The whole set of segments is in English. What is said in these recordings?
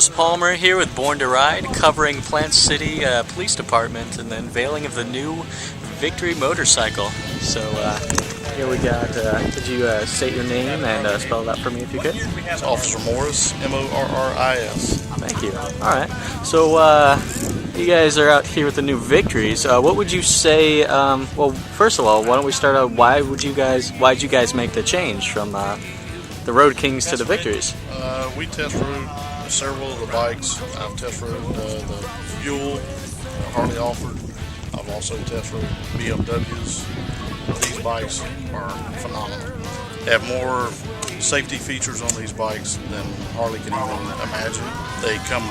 Chris Palmer here with Born to Ride, covering Plant City Police Department and the unveiling of the new Victory motorcycle. So here we got, could you state your name and spell it out for me if you could? It's Officer Morris, M-O-R-R-I-S. Thank you. Alright, so you guys are out here with the new Victories. What would you say, well, first of all, why don't we start out, why'd you guys make the change from the Road Kings to the Victories? We test rode several of the bikes. I've test rode the Fuel Harley offered. I've also test rode BMWs. These bikes are phenomenal. They have more safety features on these bikes than Harley can even imagine. They come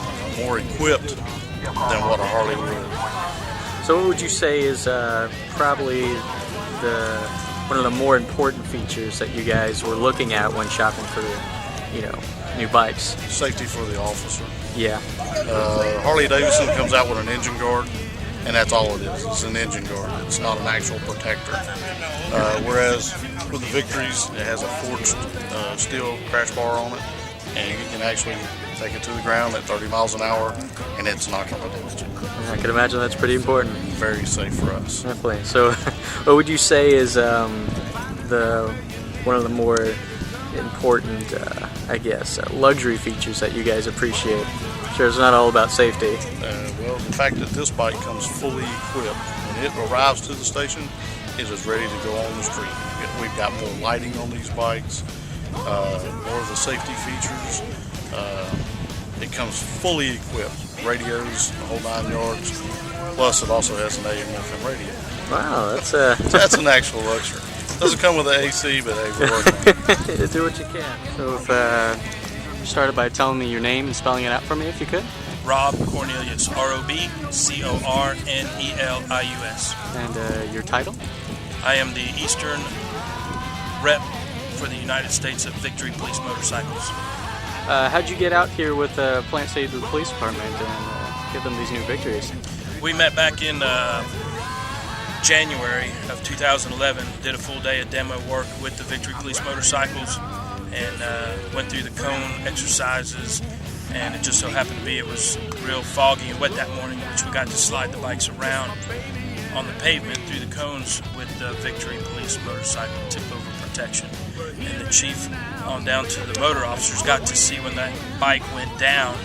more equipped than what a Harley would. So what would you say is probably one of the more important features that you guys were looking at when shopping for, new bikes? Safety for the officer. Yeah. Harley Davidson comes out with an engine guard, and that's all it is. It's an engine guard. It's not an actual protector. Whereas with the Victories, it has a forged steel crash bar on it, and you can actually take it to the ground at 30 miles an hour, and it's not going to damage it. I can imagine that's pretty important. Very safe for us. Definitely. So, what would you say is one of the more important, luxury features that you guys appreciate? Sure, it's not all about safety. Well, the fact that this bike comes fully equipped, when it arrives to the station, it is ready to go on the street. We've got more lighting on these bikes, more of the safety features. It comes fully equipped, radios, the whole 9 yards. Plus, it also has an AM/FM radio. Wow, that's an actual luxury. Doesn't come with the AC, but hey, we're working on it. Do what you can. So, if you started by telling me your name and spelling it out for me, if you could. Rob Cornelius, R-O-B-C-O-R-N-E-L-I-U-S. And your title? I am the Eastern Rep for the United States of Victory Police Motorcycles. How'd you get out here with Plant City Police Department and give them these new Victories? We met back in January of 2011, did a full day of demo work with the Victory Police Motorcycles, and went through the cone exercises, and it just so happened to be it was real foggy and wet that morning, which we got to slide the bikes around on the pavement through the cones with the Victory Police Motorcycle tip-over protection. And the chief on down to the motor officers got to see when that bike went down,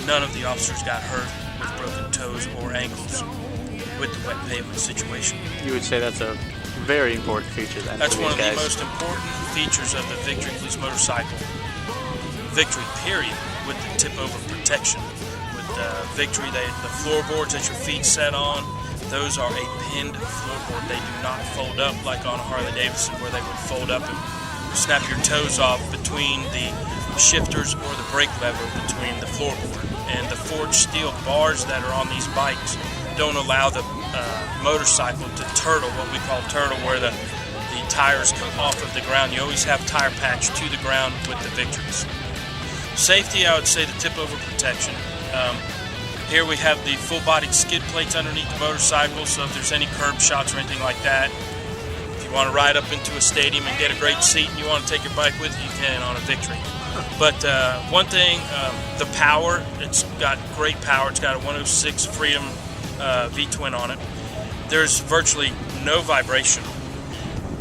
none of the officers got hurt with broken toes or ankles with the wet pavement situation. You would say that's a very important feature then. That's one of the most important features of the Victory Police Motorcycle. Victory, period, with the tip-over protection. With Victory, the floorboards that your feet set on, those are a pinned floorboard. They do not fold up like on a Harley Davidson where they would fold up and snap your toes off between the shifters or the brake lever between the floorboard. And the forged steel bars that are on these bikes don't allow the motorcycle to turtle, what we call turtle, where the tires come off of the ground. You always have tire patch to the ground with the Victories. Safety, I would say the tip-over protection. Here we have the full-bodied skid plates underneath the motorcycle, so if there's any curb shots or anything like that, if you want to ride up into a stadium and get a great seat and you want to take your bike with you, you can on a Victory. But one thing, the power, it's got great power. It's got a 106 Freedom V-twin on it. There's virtually no vibration,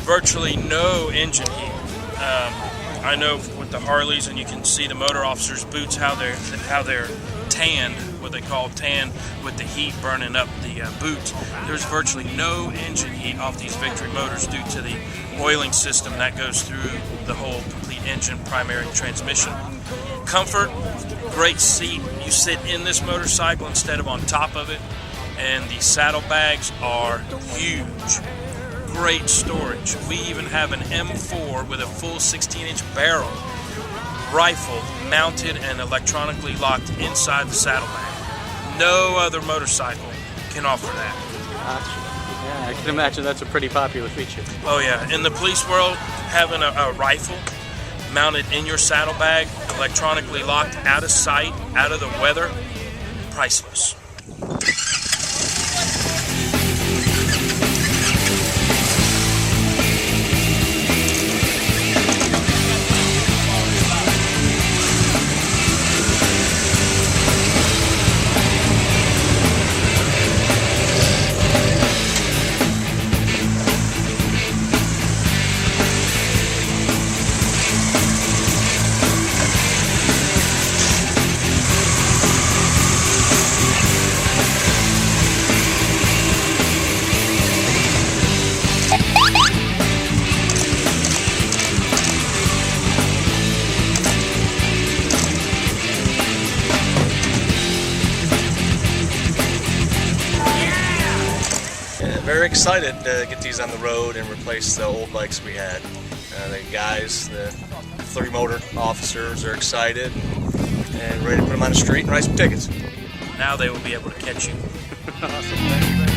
virtually no engine heat. I know with the Harleys, and you can see the motor officers' boots, how they're tanned, what they call tan, with the heat burning up the boots. There's virtually no engine heat off these Victory motors due to the oiling system that goes through the whole complete engine, primary transmission. Comfort, great seat. You sit in this motorcycle instead of on top of it, and the saddlebags are huge. Great storage. We even have an M4 with a full 16-inch barrel rifle mounted and electronically locked inside the saddlebag. No other motorcycle can offer that. Yeah, I can imagine that's a pretty popular feature. Oh yeah, in the police world, having a rifle mounted in your saddlebag, electronically locked, out of sight, out of the weather, priceless. very excited to get these on the road and replace the old bikes we had. The guys, the 3-motor officers are excited and ready to put them on the street and write some tickets. Now they will be able to catch you. Awesome. Thank you very much.